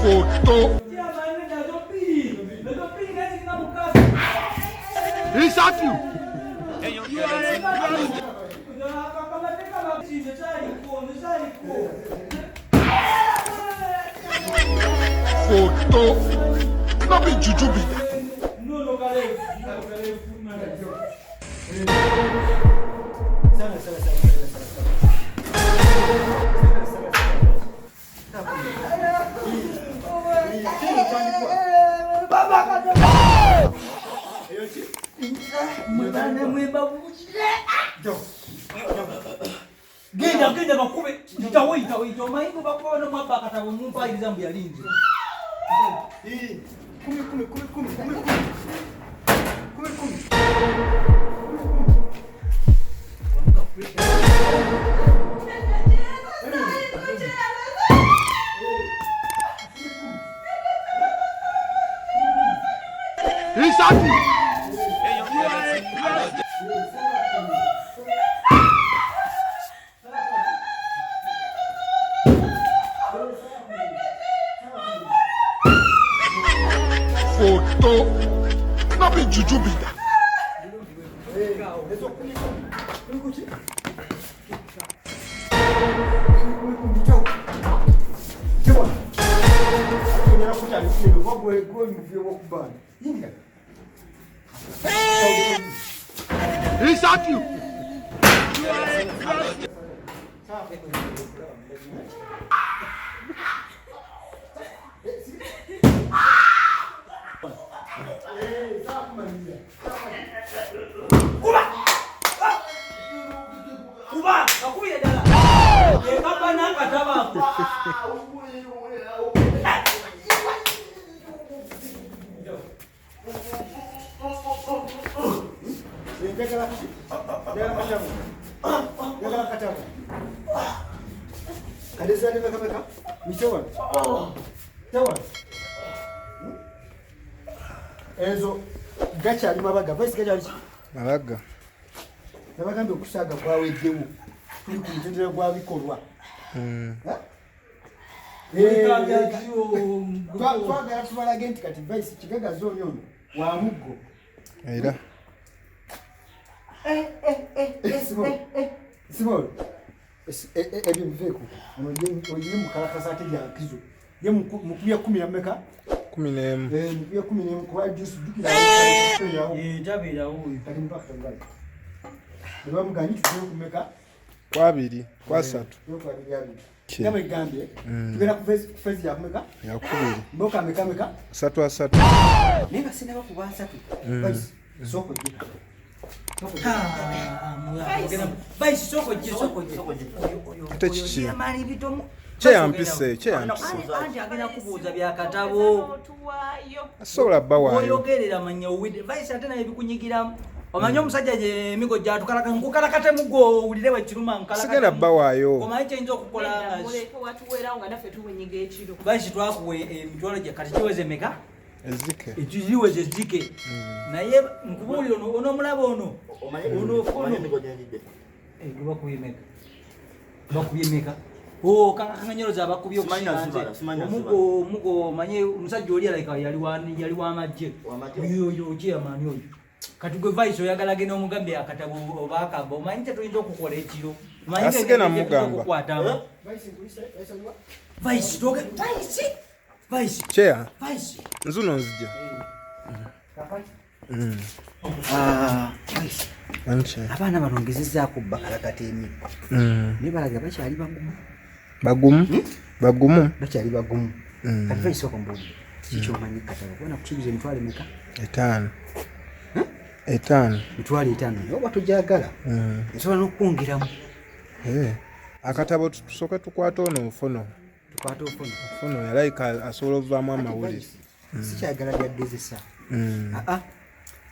Photo. He shot you. Photo. Not be juju be that. Genda bakube itawo mayingo bakona mabaka tabo mumpa izambu ya linzi. Kumi. Photo. Not be juju be that. He shot you. Kuba, akuye dala. Kapa na kataba. Ezo gacha ali mabaga voice gacha ali Mabaga nabagambe okusaga kwaweddewo tuli ku mutendera gwa bikolwa twagala tubalage nti kati voice kigaga zone ono wa muggo era Simol ebyo mveeko oye mukalakasa ate lya nkizo ye mukubya 10 ameka 11 mukubya 11 kuba juice dukira Jabira huyu. kati mpaka ngali ndio mganyi tuyo kumeka kwa 2 kwa 3 kwa 2 kama igambye tugera ku phase ya kumeka ya 2 mboka meka 3 nenga sina bakuba 3 basi soko jika Basi soko Techichi. Yamani bitomu. Che yampise. Andi agenda kubuuza bya katabo. Asobola bawa. Oyogerera manya owide. Basi atena ebikunyigira. Omanyo omusajja je migo gyatu nkukalakate mugo owulire we kiruma nkalakate. Sigenda bawayo. Omanyi kyinza okukola muleko watuwera nga naffe tumunyiga ekiro. Basi twakuwe emitwalo gye kati kiweze meka. Ezike. Ekiziweze zike. Naye nkubulira ono mulaba ono. Ono migo gyalide. Bakuyemeka. Bakuyemeka. Oh, kanganyoro za bakubyo kumanyi mugo manye omusajja oli alika yali wa majje. Yo chairman oyo. Kati gwe vice oyagala gena omugambe akatabu obaka bo manyi tetuyinza okukola ekiro. Asigena mugamba. Vice toge vice. Chair. Vice. Nzuno nzija. Vice. Anche. Abana balongezeza ku bakalakate emiko. Nibalaga bakyali bagumu. Bagumu. Bakyali bagumu. Kati vice okombozi. Kicho manyi katabo. Bona kusubiza emitwalo emeka? 5. Mitwalo 5. Yoba tujagala. Nsobola n'okungiramu. Akatabo tusoka tukwata ono ofono. Tukwata ofono. Ofono yalaika asobola ovaamu amawulire. Sikyagala byagezesa.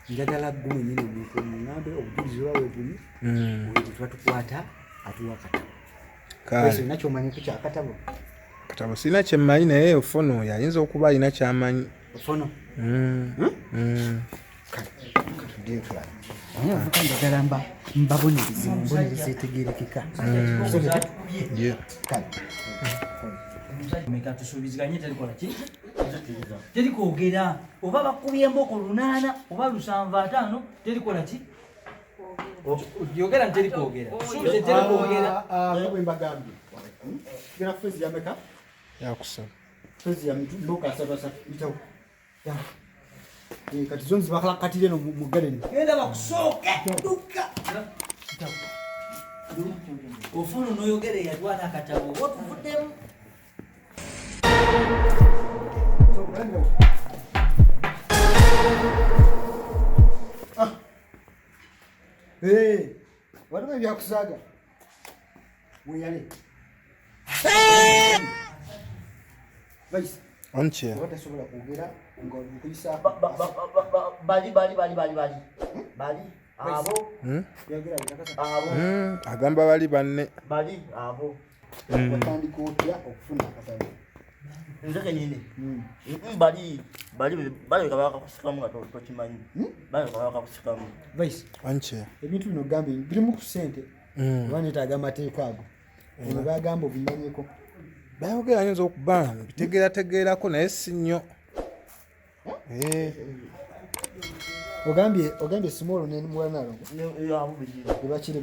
Njagala gumu nyine omuntu omungambe obujulizi bwawe buni. Oyo twatukwata atuwa katabo. Kale nakyo manyi ku kyakatabo. Katabo sina kyemmanyi naye ofono yayinza okuba alina kyamanyi. Ofono. Avuka njagala mbabonerize mbonerize tegerekeka. Yeah. Meka tusuubiziganye terikola ki? Terikoogera. Oba bakubye emboko 8 oba 750 terikola ki? Yogera terikoogera. Tusuubize terikoogera. Bwe mbagambye. Gera fezi ya meka? Yakusaba. Fezi ya mboka 7 bitawo. Kati zonzi bakalakatire no mu garden. Genda bakusooke duka. Ofuno noyogere yatwana akatabo wotuvuddemu. Waliwo byakusaaga weyale Onche. watasobola kwogera ng'okuyisa bali abo yogera bitakasa abo Agamba bali banne. bali abo watandika otya okufuna akatabo nze kenyini bali kabaka kusikamu nga tokimanyi bali kabaka kusikamu vice Onche. ebintu bino gambe birimu ku ssente oba neetaaga amateeka ago eno bagamba obimanyeko Bayogera ayinza okuba bitegeerategeerako naye si nnyo. ogambye simolo nemuwanalongo abo biri ebakire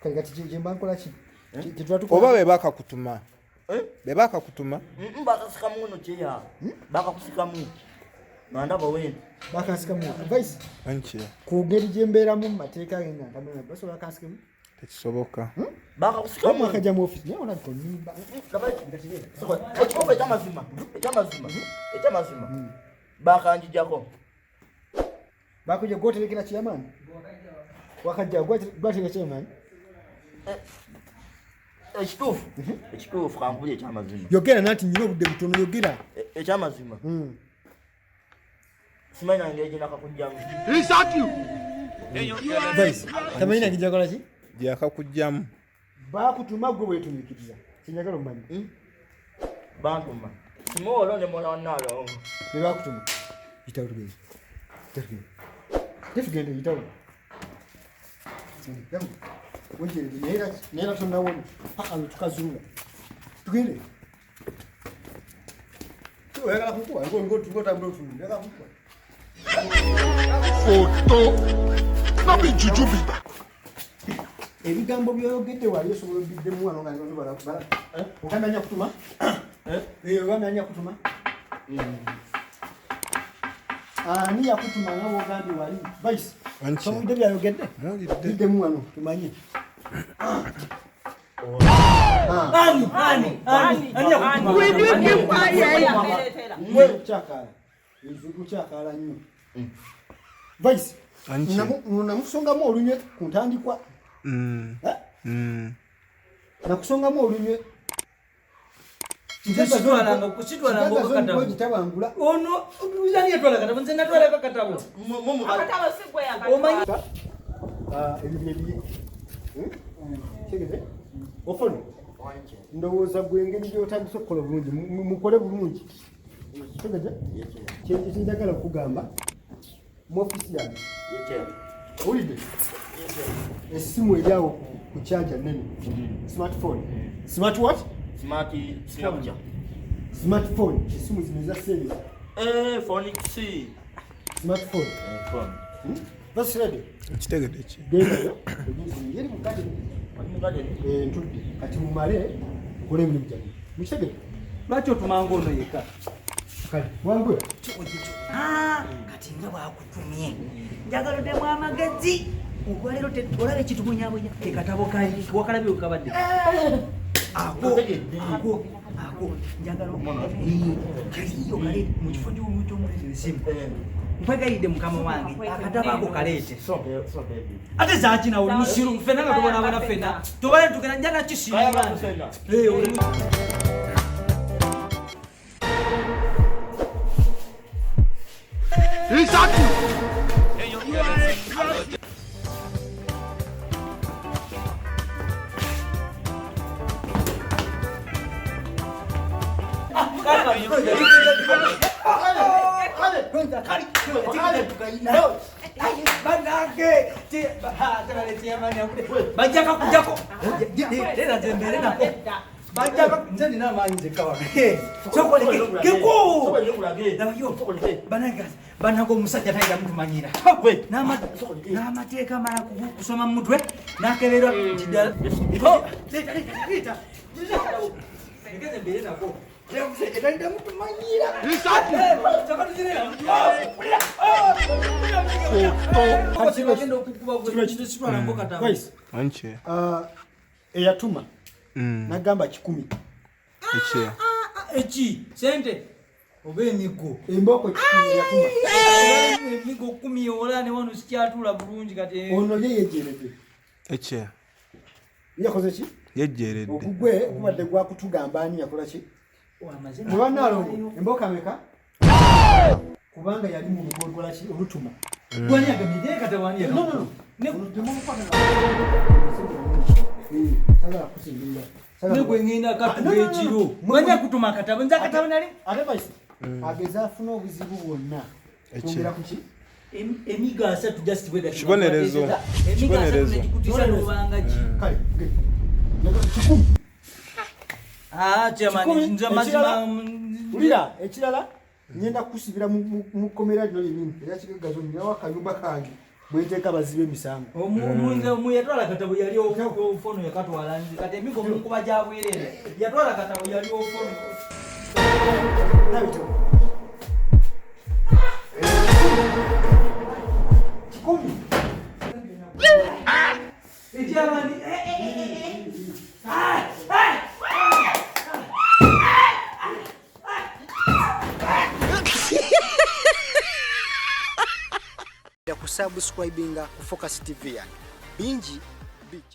kati gyemba nkola ki Oba be bakakutuma. Be bakakutuma. bakasikamu no kyeya bakakusikamu nandaba wenu bakansikamu vice Onche. ku ngeri gyembeeramu mu mateeka ge nga ntamanya basobola kansikemu Tekisoboka. bakakusikamu omwaka jja mu ofisi naye olabika onyumba ekikopo ekyamazima bakanjijako bakujja gwoterekera kyamaani wakajja gwaterekera kyamaani ekituufu kankuli ekyamazima yogera nanti nyina obudde butono yogera ekyamazima simanyi nange eginakakujjamu vice tamanyi nange jakola ki Gyakakujjamu. bakutuma gwe bwetumiikiriza kinyagala omumanyi bantuma simolo ne mwana wannaalongo bebakutuma yitawo tugende tetugende yitawo naye natonawona paka lwetukazula tugende oyagala kukuwa ngotambula otundu oyagala kukuwa Foto. Not be jujubida. ebigambo byoyogedde wali osobola obiddemu wano nga ogambye anya kutuma ogambye anya kutuma ani yakutuma nga bwogambye wali vice Onche. omudde byayogedde Mulidde. biddemu wano tumanye kukyakaala nnyo vice Onche. namusongamu olunywe ku ntandikwa nakusongamu olunywe gitabangula ono yani yatwala katabo nze natwala katabo Akatabo si gwe yakatwala. ebyo byebiri tegeze ofono ndowooza gwe engeri gyotandise okukola bulungi mukole bulungi tegeze kyenjagala okugamba mu ofisi yange owulidde essimu eryawo ku kyaja nene smartphone smart what smartphone essimu zino eza series smartphone basirade Kitegedde ki? gendayo eri mukade ntudde kati mumale mukole emirimu gyange mukitegede lwaki otumanga ono yekka kale wangwe kati nga bwakutumye njagala oddemu amagezi olwaleero olaba ekitumunyabunya ekatabo wakalabye wekabadde ako njagala kaliyo kale mu kifo gy'omuleetera esimu nkwegayidde mukama wange akatabo ako kaleete ate zakina oli musiru fena nga tubonabona fena tubale tugenda njagala kisiiba Banake. Tabaletea mani akule. Bajaka kujako. Tena zembele na. Bajaka nzani na manje kawa. Sokoleke. Keko. Na yo. Bananga. Banako musajja taida mtu manyira. Na mateka mara kusoma mutwe. Nakelera kidala. Leta. Ngeze mbele nako. Leo musajja taida mtu manyira. Anche. Eyatuma. Nagamba 10. Eche. Echi sente obe migo Emboko 10 yatuma. Migo 10 olane wano sikyatula bulungi kati Ono yejeredde. Eche. Yakoze ki? Yejeredde. Ogugwe kubadde gwa kutugamba ani yakola ki? Mubanalo emboka meka? Kubanga yali mu lugogola ki olutuma. Gwani agamide kata wani ya. No. Ne temukwana. Sala kusingira. Ne gwengina katuge chiro. Gwani kutuma kata banza kata nali? Advice. Ageza afuna obuzibu bwonna. Tongera kuki? Emiga asatu just weda. Kibonerezo. Emiga asatu nekutisa lubanga ki. Kale. Kikumi. Chamani nza mazima. Ulira ekirala nyenda kusibira mu komera lino lino. Era kigazo nyawa kayumba kange. Bweteka bazibe emisango. Omunze yatwala katabo yali ofono yakatwala nzi kati emigo mukuba jabwerere. Yatwala katabo yali ofono. Nabito. Kikumi. Jamani. Ya kusubscribinga ku Focus TV yani. Bingi